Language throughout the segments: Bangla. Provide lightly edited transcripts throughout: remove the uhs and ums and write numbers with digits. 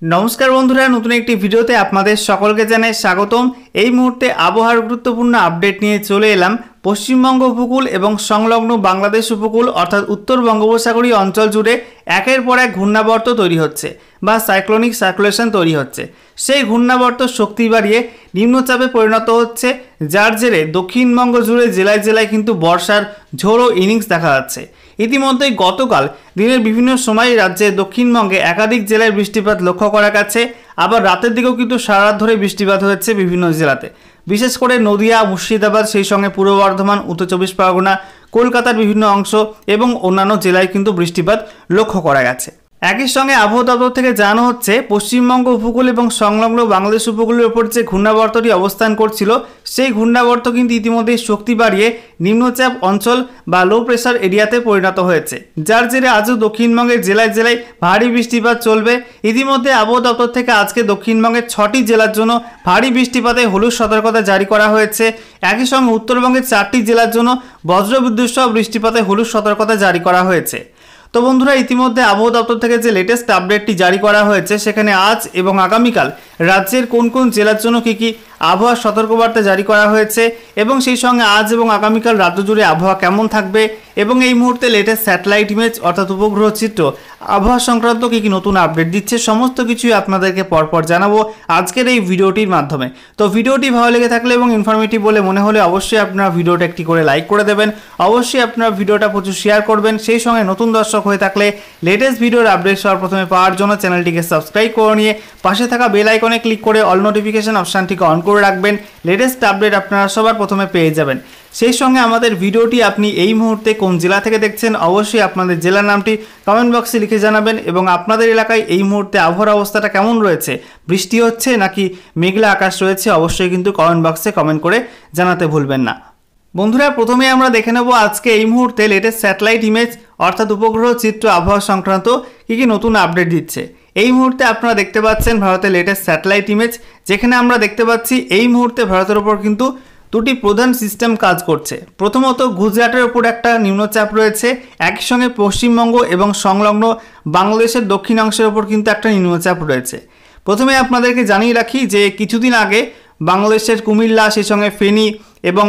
नमस्कार बंधुरा नतून एक भिडियोते आपनादेर सकलके जानाई स्वागतम। এই মুহূর্তে আবহাওয়ার গুরুত্বপূর্ণ আপডেট নিয়ে চলে এলাম। পশ্চিমবঙ্গ উপকূল এবং সংলগ্ন বাংলাদেশ উপকূল অর্থাৎ উত্তর বঙ্গোপসাগরীয় অঞ্চল জুড়ে একের পর এক ঘূর্ণাবর্ত তৈরি হচ্ছে বা সাইক্লোনিক সার্কুলেশন তৈরি হচ্ছে। সেই ঘূর্ণাবর্ত শক্তি বাড়িয়ে নিম্নচাপে পরিণত হচ্ছে, যার জেরে দক্ষিণবঙ্গ জুড়ে জেলায় জেলায় কিন্তু বর্ষার ঝোড়ো ইনিংস দেখা যাচ্ছে। ইতিমধ্যেই গতকাল দিনের বিভিন্ন সময় রাজ্যে দক্ষিণবঙ্গে একাধিক জেলায় বৃষ্টিপাত লক্ষ্য করা গেছে। আবার রাতের দিকেও কিন্তু সারা রাত ধরে বৃষ্টিপাত হয়েছে বিভিন্ন জেলাতে, বিশেষ করে নদিয়া, মুর্শিদাবাদ, সেই সঙ্গে পূর্ব বর্ধমান, উত্তর চব্বিশ পরগনা, কলকাতার বিভিন্ন অংশ এবং অন্যান্য জেলায় কিন্তু বৃষ্টিপাত লক্ষ্য করা গেছে। একই সঙ্গে আবহাওয়া দপ্তর থেকে জানানো হচ্ছে পশ্চিমবঙ্গ উপকূল এবং সংলগ্ন বাংলাদেশ উপকূলের উপর যে ঘূর্ণাবর্তটি অবস্থান করছিল সেই ঘূর্ণাবর্ত কিন্তু ইতিমধ্যেই শক্তি বাড়িয়ে নিম্নচাপ অঞ্চল বা লো প্রেসার এরিয়াতে পরিণত হয়েছে, যার জেরে আজও দক্ষিণবঙ্গের জেলায় জেলায় ভারী বৃষ্টিপাত চলবে। ইতিমধ্যে আবহাওয়া দপ্তর থেকে আজকে দক্ষিণবঙ্গের 6টি জেলার জন্য ভারী বৃষ্টিপাতে হলুদ সতর্কতা জারি করা হয়েছে। একই সঙ্গে উত্তরবঙ্গের 4টি জেলার জন্য বজ্রবিদ্যুৎ সহ বৃষ্টিপাতে হলুদ সতর্কতা জারি করা হয়েছে। তো বন্ধুরা, ইতিমধ্যে আবহাওয়া দপ্তর থেকে যে লেটেস্ট আপডেটটি জারি করা হয়েছে সেখানে আজ এবং আগামীকাল রাজ্যের কোন কোন জেলার জন্য কী আবহাওয়ার সতর্কবার্তা জারি করা হয়েছে এবং সেই সঙ্গে আজ এবং আগামীকাল রাজ্য জুড়ে আবহাওয়া কেমন থাকবে এবং এই মুহূর্তে লেটেস্ট স্যাটেলাইট ইমেজ অর্থাৎ উপগ্রহ চিত্র আবহাওয়া সংক্রান্ত কী নতুন আপডেট দিচ্ছে সমস্ত কিছুই আপনাদেরকে পরপর জানাবো আজকের এই ভিডিওটির মাধ্যমে। তো ভিডিওটি ভালো লেগে থাকলে এবং ইনফরমেটিভ বলে মনে হলে অবশ্যই আপনারা ভিডিওটা একটি করে লাইক করে দেবেন, অবশ্যই আপনারা ভিডিওটা প্রচুর শেয়ার করবেন। সেই সঙ্গে নতুন দর্শক হয়ে থাকলে লেটেস্ট ভিডিওর আপডেট সবার প্রথমে পাওয়ার জন্য চ্যানেলটিকে সাবস্ক্রাইব করে নিয়ে পাশে থাকা বেল আইকনে ক্লিক করে অল নোটিফিকেশন অপশানটিকে অন করে রাখবেন। লেটেস্ট আপডেট আপনারা সবার প্রথমে পেয়ে যাবেন। সেই সঙ্গে আমাদের ভিডিওটি আপনি এই মুহূর্তে কোন জেলা থেকে দেখছেন অবশ্যই আপনাদের জেলার নামটি কমেন্ট বক্সে লিখে জানাবেন এবং আপনাদের এলাকায় এই মুহূর্তে আবহাওয়ার অবস্থাটা কেমন রয়েছে, বৃষ্টি হচ্ছে নাকি মেঘলা আকাশ রয়েছে অবশ্যই কিন্তু কমেন্ট বক্সে কমেন্ট করে জানাতে ভুলবেন না। বন্ধুরা, প্রথমে আমরা দেখে নেব আজকে এই মুহূর্তে লেটেস্ট স্যাটেলাইট ইমেজ অর্থাৎ উপগ্রহ চিত্র আবহাওয়া সংক্রান্ত কী নতুন আপডেট দিচ্ছে। এই মুহূর্তে আপনারা দেখতে পাচ্ছেন ভারতের লেটেস্ট স্যাটেলাইট ইমেজ, যেখানে আমরা দেখতে পাচ্ছি এই মুহূর্তে ভারতের ওপর কিন্তু দুটি প্রধান সিস্টেম কাজ করছে। প্রথমত গুজরাটের ওপর একটা নিম্নচাপ রয়েছে, একই সঙ্গে পশ্চিমবঙ্গ এবং সংলগ্ন বাংলাদেশের দক্ষিণাংশের ওপর কিন্তু একটা নিম্নচাপ রয়েছে। প্রথমে আপনাদেরকে জানিয়ে রাখি যে কিছুদিন আগে বাংলাদেশের কুমিল্লা, সেই সঙ্গে ফেনী এবং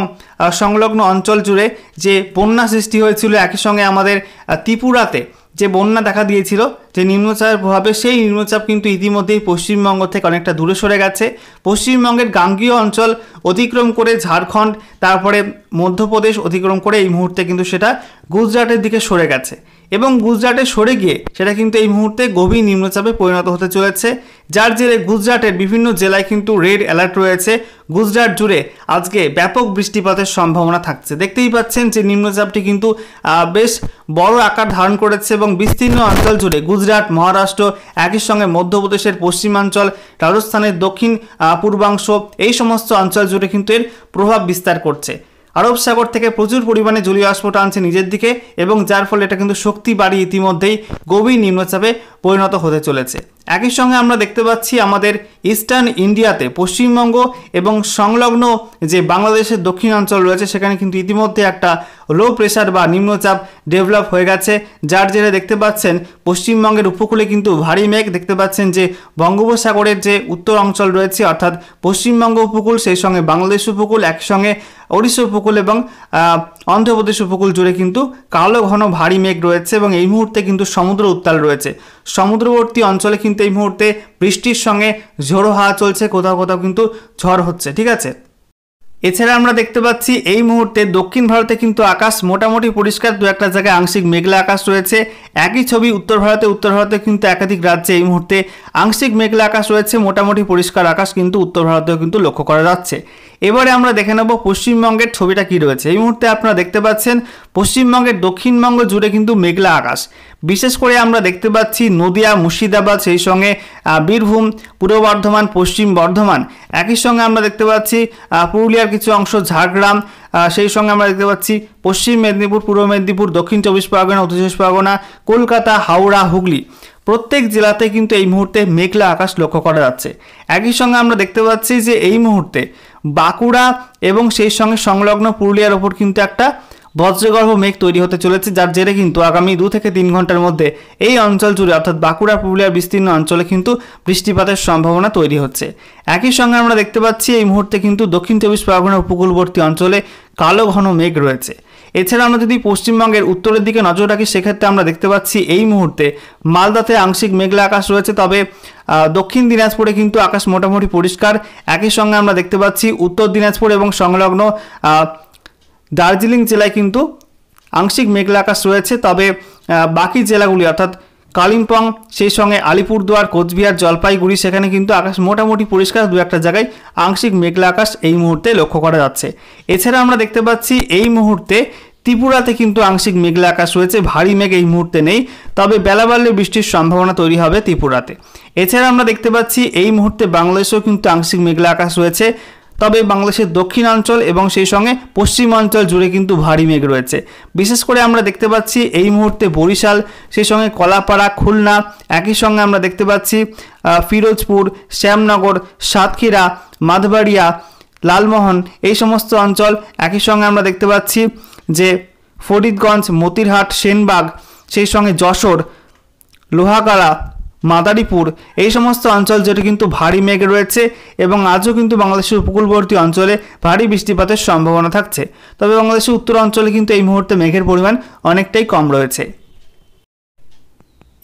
সংলগ্ন অঞ্চল জুড়ে যে বন্যা সৃষ্টি হয়েছিল, একই সঙ্গে আমাদের ত্রিপুরাতে যে বন্যা দেখা দিয়েছিল যে নিম্নচাপের প্রভাবে, সেই নিম্নচাপ কিন্তু ইতিমধ্যেই পশ্চিমবঙ্গ থেকে অনেকটা দূরে সরে গেছে। পশ্চিমবঙ্গের গাঙ্গীয় অঞ্চল অতিক্রম করে ঝাড়খণ্ড, তারপরে মধ্যপ্রদেশ অতিক্রম করে এই মুহূর্তে কিন্তু সেটা গুজরাটের দিকে সরে গেছে এবং গুজরাটে সরে গিয়ে সেটা কিন্তু এই মুহূর্তে গভীর নিম্নচাপে পরিণত হতে চলেছে, যার জেরে গুজরাটের বিভিন্ন জেলায় কিন্তু রেড অ্যালার্ট রয়েছে। গুজরাট জুড়ে আজকে ব্যাপক বৃষ্টিপাতের সম্ভাবনা থাকছে। দেখতেই পাচ্ছেন যে নিম্নচাপটি কিন্তু বেশ বড় আকার ধারণ করেছে এবং বিস্তীর্ণ অঞ্চল জুড়ে গুজরাট, মহারাষ্ট্র, একই সঙ্গে মধ্যপ্রদেশের পশ্চিমাঞ্চল, রাজস্থানের দক্ষিণ পূর্বাংশ, এই সমস্ত অঞ্চল জুড়ে কিন্তু এর প্রভাব বিস্তার করছে। আরব সাগর থেকে প্রচুর পরিমাণে জলীয় বাষ্প টানছে নিজের দিকে এবং যার ফলে এটা কিন্তু শক্তি বাড়িয়ে ইতিমধ্যেই গভীর নিম্নচাপে পরিণত হতে চলেছে। একই সঙ্গে আমরা দেখতে পাচ্ছি আমাদের ইস্টার্ন ইন্ডিয়াতে পশ্চিমবঙ্গ এবং সংলগ্ন যে বাংলাদেশের দক্ষিণাঞ্চল রয়েছে সেখানে কিন্তু ইতিমধ্যে একটা লো প্রেসার বা নিম্নচাপ ডেভেলপ হয়ে গেছে, যার জেরে দেখতে পাচ্ছেন পশ্চিমবঙ্গের উপকূলে কিন্তু ভারী মেঘ দেখতে পাচ্ছেন যে বঙ্গোপসাগরের যে উত্তর অঞ্চল রয়েছে অর্থাৎ পশ্চিমবঙ্গ উপকূল, সেই সঙ্গে বাংলাদেশ উপকূল, একসঙ্গে ওড়িশা উপকূল এবং অন্ধ্রপ্রদেশ উপকূল জুড়ে কিন্তু কালো ঘন ভারী মেঘ রয়েছে এবং এই মুহূর্তে কিন্তু সমুদ্র উত্তাল রয়েছে। সমুদ্রবর্তী অঞ্চলে কিন্তু এই মুহূর্তে বৃষ্টির সঙ্গে ঝোড়ো হাওয়া চলছে, কোথাও কোথাও কিন্তু ঝড় হচ্ছে, ঠিক আছে। এছাড়া আমরা দেখতে পাচ্ছি এই মুহূর্তে দক্ষিণ ভারতে কিন্তু আকাশ মোটামুটি পরিষ্কার, দু একটা জায়গায় আংশিক মেঘলা আকাশ রয়েছে। একই ছবি উত্তর ভারতে কিন্তু একাধিক রাজ্যে এই মুহূর্তে আংশিক মেঘলা আকাশ রয়েছে, মোটামুটি পরিষ্কার আকাশ কিন্তু উত্তর ভারতেও কিন্তু লক্ষ্য করা যাচ্ছে। এবারে আমরা দেখে নেব পশ্চিমবঙ্গের ছবিটা কী রয়েছে। এই মুহূর্তে আপনারা দেখতে পাচ্ছেন পশ্চিমবঙ্গের দক্ষিণবঙ্গ জুড়ে কিন্তু মেঘলা আকাশ, বিশেষ করে আমরা দেখতে পাচ্ছি নদিয়া, মুর্শিদাবাদ, সেই সঙ্গে বীরভূম, পূর্ব বর্ধমান, পশ্চিম বর্ধমান, একই সঙ্গে আমরা দেখতে পাচ্ছি পুরুলিয়ার কিছু অংশ, ঝাড়গ্রাম, সেই সঙ্গে আমরা দেখতে পাচ্ছি পশ্চিম মেদিনীপুর, পূর্ব মেদিনীপুর, দক্ষিণ চব্বিশ পরগনা, উত্তর চব্বিশ পরগনা, কলকাতা, হাওড়া, হুগলি, প্রত্যেক জেলাতে কিন্তু এই মুহূর্তে মেঘলা আকাশ লক্ষ্য করা যাচ্ছে। একই সঙ্গে আমরা দেখতে পাচ্ছি যে এই মুহূর্তে বাঁকুড়া এবং সেই সঙ্গে সংলগ্ন পুরুলিয়ার ওপর কিন্তু একটা বজ্রগর্ভ মেঘ তৈরি হতে চলেছে, যার জেরে কিন্তু আগামী 2 থেকে 3 ঘন্টার মধ্যে এই অঞ্চল জুড়ে অর্থাৎ বাঁকুড়া পুরুলিয়ার বিস্তীর্ণ অঞ্চলে কিন্তু বৃষ্টিপাতের সম্ভাবনা তৈরি হচ্ছে। একই সঙ্গে আমরা দেখতে পাচ্ছি এই মুহূর্তে কিন্তু দক্ষিণ 24 পরগনার উপকূলবর্তী অঞ্চলে কালো ঘন মেঘ রয়েছে। এছাড়া আমরা যদি পশ্চিমবঙ্গের উত্তরের দিকে নজর রাখি, সেক্ষেত্রে আমরা দেখতে পাচ্ছি এই মুহূর্তে মালদাতে আংশিক মেঘলা আকাশ রয়েছে, তবে দক্ষিণ দিনাজপুরে কিন্তু আকাশ মোটামুটি পরিষ্কার। একই সঙ্গে আমরা দেখতে পাচ্ছি উত্তর দিনাজপুর এবং সংলগ্ন দার্জিলিং জেলায় কিন্তু আংশিক মেঘলা আকাশ রয়েছে, তবে বাকি জেলাগুলি অর্থাৎ কালিম্পং, সেই সঙ্গে আলিপুরদুয়ার, কোচবিহার, জলপাইগুড়ি সেখানে কিন্তু আকাশ মোটামুটি পরিষ্কার, দু একটা জায়গায় আংশিক মেঘলা আকাশ এই মুহূর্তে লক্ষ্য করা যাচ্ছে। এছাড়া আমরা দেখতে পাচ্ছি এই মুহূর্তে ত্রিপুরাতে কিন্তু আংশিক মেঘলা আকাশ রয়েছে, ভারী মেঘ এই মুহূর্তে নেই, তবে বেলা বাড়লে বৃষ্টির সম্ভাবনা তৈরি হবে ত্রিপুরাতে। এছাড়া আমরা দেখতে পাচ্ছি এই মুহূর্তে বাংলাদেশেও কিন্তু আংশিক মেঘলা আকাশ রয়েছে, তবে বাংলাদেশের দক্ষিণাঞ্চল এবং সেই সঙ্গে পশ্চিমাঞ্চল জুড়ে কিন্তু ভারী মেঘ রয়েছে। বিশেষ করে আমরা দেখতে পাচ্ছি এই মুহূর্তে বরিশাল, সেই সঙ্গে কলাপাড়া, খুলনা, একই সঙ্গে আমরা দেখতে পাচ্ছি ফিরোজপুর, শ্যামনগর, সাতক্ষীরা, মাধবাড়িয়া, লালমোহন এই সমস্ত অঞ্চল, একই সঙ্গে আমরা দেখতে পাচ্ছি যে ফরিদগঞ্জ, মতিরহাট, সেনবাগ, সেই সঙ্গে যশোর, লোহাগাড়া, মাদারীপুর এই সমস্ত অঞ্চল যেটা কিন্তু ভারী মেঘ রয়েছে এবং আজও কিন্তু বাংলাদেশের উপকূলবর্তী অঞ্চলে ভারী বৃষ্টিপাতের সম্ভাবনা থাকছে। তবে বাংলাদেশের উত্তর অঞ্চলে কিন্তু এই মুহূর্তে মেঘের পরিমাণ অনেকটাই কম রয়েছে।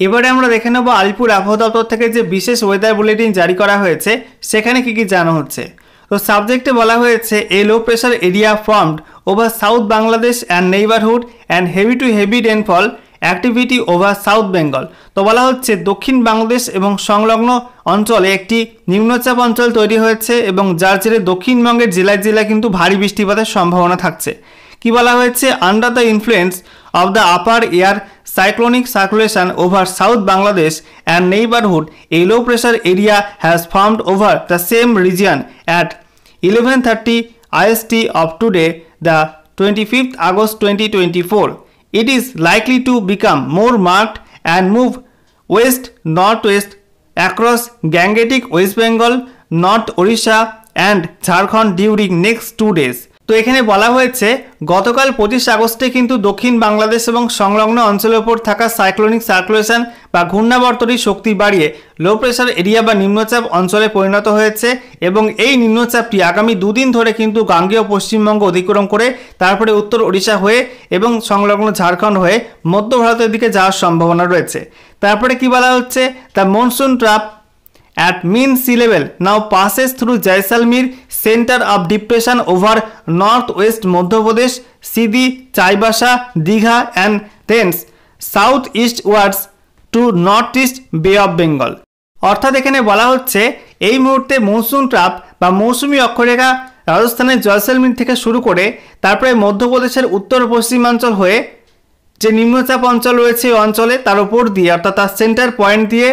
এবারে আমরা দেখে নেব আলিপুর আবহাওয়া দপ্তর থেকে যে বিশেষ ওয়েদার বুলেটিন জারি করা হয়েছে সেখানে কি কি জানা হচ্ছে। তো সাবজেক্টে বলা হয়েছে a low pressure area formed over south Bangladesh and neighbourhood and heavy to heavy rainfall activity over south Bengal. তো বলা হচ্ছে দক্ষিণ বাংলাদেশ এবং সংলগ্ন অঞ্চলে একটি নিম্নচাপ অঞ্চল তৈরি হয়েছে এবং যার জেরে দক্ষিণবঙ্গের জেলায় জেলায় কিন্তু ভারী বৃষ্টিপাতের সম্ভাবনা থাকছে। কি বলা হয়েছে, under the influence of the upper air cyclonic circulation over south Bangladesh and neighbourhood A low pressure area has formed over the same region at 11:30 IST of today, the 25th August 2024. It is likely to become more marked and move west-northwest across Gangetic West Bengal, North Odisha and Jharkhand during next 2 days. তো এখানে বলা হয়েছে গতকাল 25 আগস্টে কিন্তু দক্ষিণ বাংলাদেশ এবং সংলগ্ন অঞ্চলের উপর থাকা সাইক্লোনিক সার্কুলেশন বা ঘূর্ণাবর্তনী শক্তি বাড়িয়ে লো প্রেশার এরিয়া বা নিম্নচাপ অঞ্চলে পরিণত হয়েছে এবং এই নিম্নচাপটি আগামী 2 দিন ধরে কিন্তু গাঙ্গেয় পশ্চিমবঙ্গ অতিক্রম করে তারপরে উত্তর ওড়িশা হয়ে এবং সংলগ্ন ঝাড়খণ্ড হয়ে মধ্য ভারতের দিকে যাওয়ার সম্ভাবনা রয়েছে। তারপরে কি বলা হচ্ছে, the monsoon trap at mean sea level now passes through Jaisalmer center of depression over northwest Madhya Pradesh, Sidi, Chaibasa, Digha and thence southeastwards to northeast Bay of Bengal। অর্থাৎ এখানে বলা হচ্ছে এই মুহূর্তে মৌসুম ট্রাপ বা মৌসুমী অক্ষরেখা রাজস্থানের জয়সলমীর থেকে শুরু করে তারপরে মধ্যপ্রদেশের উত্তর পশ্চিমাঞ্চল হয়ে যে নিম্নচাপ অঞ্চল রয়েছে এই অঞ্চলে তার উপর দিয়ে অর্থাৎ তার সেন্টার পয়েন্ট দিয়ে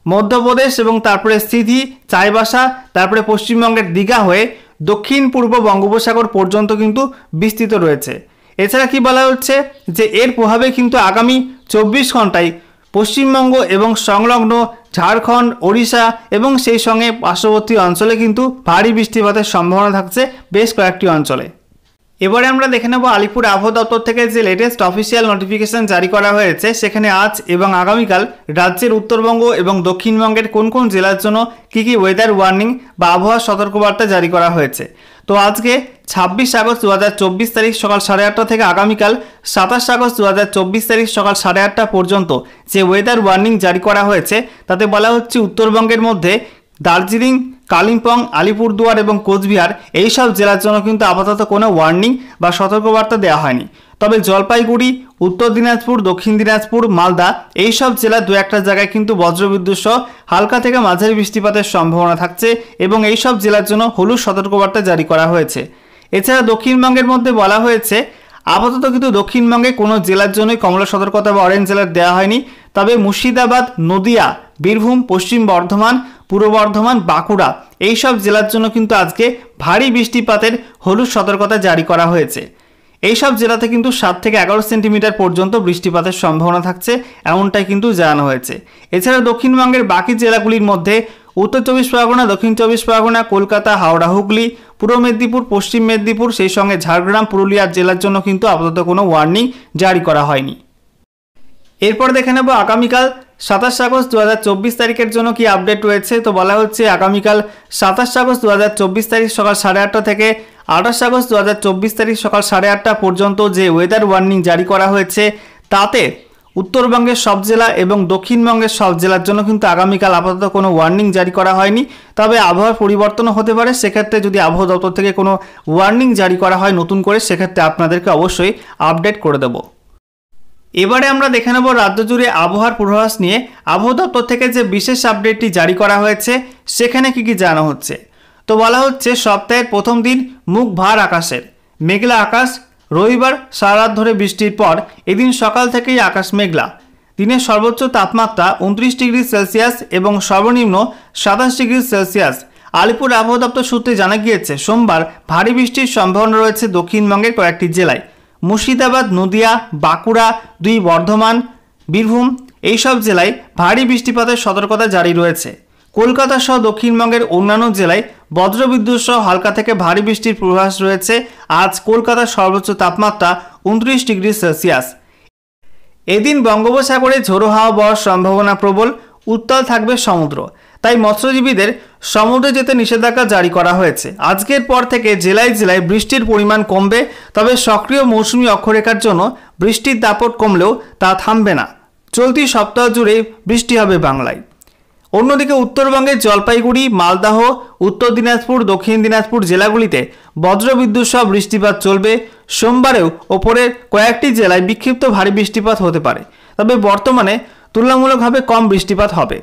মধ্যপ্রদেশ এবং তারপরে সিধি, চাইবাসা, তারপরে পশ্চিমবঙ্গের দীঘা হয়ে দক্ষিণ পূর্ব বঙ্গোপসাগর পর্যন্ত কিন্তু বিস্তৃত রয়েছে। এছাড়া কি বলা হচ্ছে যে এর প্রভাবে কিন্তু আগামী 24 ঘন্টায় পশ্চিমবঙ্গ এবং সংলগ্ন ঝাড়খণ্ড, ওড়িশা এবং সেই সঙ্গে পার্শ্ববর্তী অঞ্চলে কিন্তু ভারী বৃষ্টিপাতের সম্ভাবনা থাকছে বেশ কয়েকটি অঞ্চলে। এবারে আমরা দেখে নেব আলিপুর আবহাওয়া দপ্তর থেকে যে লেটেস্ট অফিসিয়াল নোটিফিকেশন জারি করা হয়েছে সেখানে আজ এবং আগামীকাল রাজ্যের উত্তরবঙ্গ এবং দক্ষিণবঙ্গের কোন কোন জেলার জন্য কী কী ওয়েদার ওয়ার্নিং বা আবহাওয়া সতর্কবার্তা জারি করা হয়েছে। তো আজকে 26 আগস্ট 2024 তারিখ সকাল 8:30 থেকে আগামীকাল 27 আগস্ট 2024 তারিখ সকাল 8:30 পর্যন্ত যে ওয়েদার ওয়ার্নিং জারি করা হয়েছে তাতে বলা হচ্ছে উত্তরবঙ্গের মধ্যে দার্জিলিং, কালিম্পং, আলিপুরদুয়ার এবং কোচবিহার এই সব জেলার জন্য কিন্তু আপাতত কোনো ওয়ার্নিং বা সতর্কবার্তা দেওয়া হয়নি। তবে জলপাইগুড়ি, উত্তর দিনাজপুর, দক্ষিণ দিনাজপুর, মালদা এই সব জেলার দু একটা জায়গায় কিন্তু বজ্রবিদ্যুৎ সহ হালকা থেকে মাঝারি বৃষ্টিপাতের সম্ভাবনা থাকছে এবং এই সব জেলার জন্য হলুদ সতর্কবার্তা জারি করা হয়েছে। এছাড়া দক্ষিণবঙ্গের মধ্যে বলা হয়েছে আপাতত কিন্তু দক্ষিণবঙ্গে কোনো জেলার জন্যই কমলা সতর্কতা বা অরেঞ্জ অ্যালার্ট দেওয়া হয়নি। তবে মুর্শিদাবাদ, নদিয়া, বীরভূম, পশ্চিম বর্ধমান, পূর্ব বর্ধমান, বাঁকুড়া এই সব জেলার জন্য কিন্তু আজকে ভারী বৃষ্টিপাতের হলুদ সতর্কতা জারি করা হয়েছে। এই সব জেলাতে কিন্তু 7 থেকে 11 সেন্টিমিটার পর্যন্ত বৃষ্টিপাতের সম্ভাবনা থাকছে এমনটাই কিন্তু জানানো হয়েছে। এছাড়া দক্ষিণবঙ্গের বাকি জেলাগুলির মধ্যে উত্তর 24 পরগনা, দক্ষিণ 24 পরগনা, কলকাতা, হাওড়া, হুগলি, পূর্ব মেদিনীপুর, পশ্চিম মেদিনীপুর, সেই সঙ্গে ঝাড়গ্রাম, পুরুলিয়া জেলার জন্য কিন্তু আপাতত কোনো ওয়ার্নিং জারি করা হয়নি। এরপর দেখে নেব আগামীকাল 27 আগস্ট 2024 তারিখের জন্য কি আপডেট রয়েছে। তো বলা হচ্ছে আগামীকাল 27 আগস্ট 2024 তারিখ সকাল 8:30 থেকে 28 আগস্ট 2024 তারিখ সকাল 8:30 পর্যন্ত যে ওয়েদার ওয়ার্নিং জারি করা হয়েছে তাতে উত্তরবঙ্গের সব জেলা এবং দক্ষিণবঙ্গের সব জেলার জন্য কিন্তু আগামীকাল আপাতত কোনো ওয়ার্নিং জারি করা হয়নি। তবে আবহাওয়ার পরিবর্তনও হতে পারে, সেক্ষেত্রে যদি আবহাওয়া দপ্তর থেকে কোনো ওয়ার্নিং জারি করা হয় নতুন করে, সেক্ষেত্রে আপনাদেরকে অবশ্যই আপডেট করে দেব। এবারে আমরা দেখে নেব রাজ্য জুড়ে আবহাওয়ার পূর্বাভাস নিয়ে আবহাওয়া দপ্তর থেকে যে বিশেষ আপডেটটি জারি করা হয়েছে সেখানে কি কি জানা হচ্ছে। তো বলা হচ্ছে সপ্তাহের প্রথম দিন মুখ ভার আকাশের, মেঘলা আকাশ। রবিবার সারা রাত ধরে বৃষ্টির পর এদিন সকাল থেকেই আকাশ মেঘলা। দিনের সর্বোচ্চ তাপমাত্রা 29 ডিগ্রি সেলসিয়াস এবং সর্বনিম্ন 27 ডিগ্রি সেলসিয়াস। আলিপুর আবহাওয়া দপ্তর সূত্রে জানা গিয়েছে সোমবার ভারী বৃষ্টির সম্ভাবনা রয়েছে দক্ষিণবঙ্গের কয়েকটি জেলায়। মুর্শিদাবাদ, নদিয়া, বাঁকুড়া, 2 বর্ধমান, বীরভূম এইসব জেলায় ভারী বৃষ্টিপাতের সতর্কতা জারি রয়েছে। কলকাতা সহ দক্ষিণবঙ্গের অন্যান্য জেলায় বজ্রবিদ্যুৎ সহ হালকা থেকে ভারী বৃষ্টির পূর্বাভাস রয়েছে। আজ কলকাতার সর্বোচ্চ তাপমাত্রা 29 ডিগ্রি সেলসিয়াস। এদিন বঙ্গোপসাগরে ঝোড়ো হাওয়া বওয়ার সম্ভাবনা প্রবল, উত্তাল থাকবে সমুদ্র, তাই মৎস্যজীবীদের সমুদ্রে যেতে নিষেধাজ্ঞা জারি করা হয়েছে। আজকের পর থেকে জেলায় জেলায় বৃষ্টির পরিমাণ কমবে, তবে সক্রিয় মৌসুমি অক্ষরেখার জন্য বৃষ্টির দাপট কমলেও তা থামবে না। চলতি সপ্তাহ জুড়ে বৃষ্টি হবে বাংলায়। অন্যদিকে উত্তরবঙ্গের জলপাইগুড়ি, মালদহ, উত্তর দিনাজপুর, দক্ষিণ দিনাজপুর জেলাগুলিতে বজ্রবিদ্যুৎ সহ বৃষ্টিপাত চলবে। সোমবারেও ওপরের কয়েকটি জেলায় বিক্ষিপ্ত ভারী বৃষ্টিপাত হতে পারে, তবে বর্তমানে তুলনামূলকভাবে কম বৃষ্টিপাত হবে।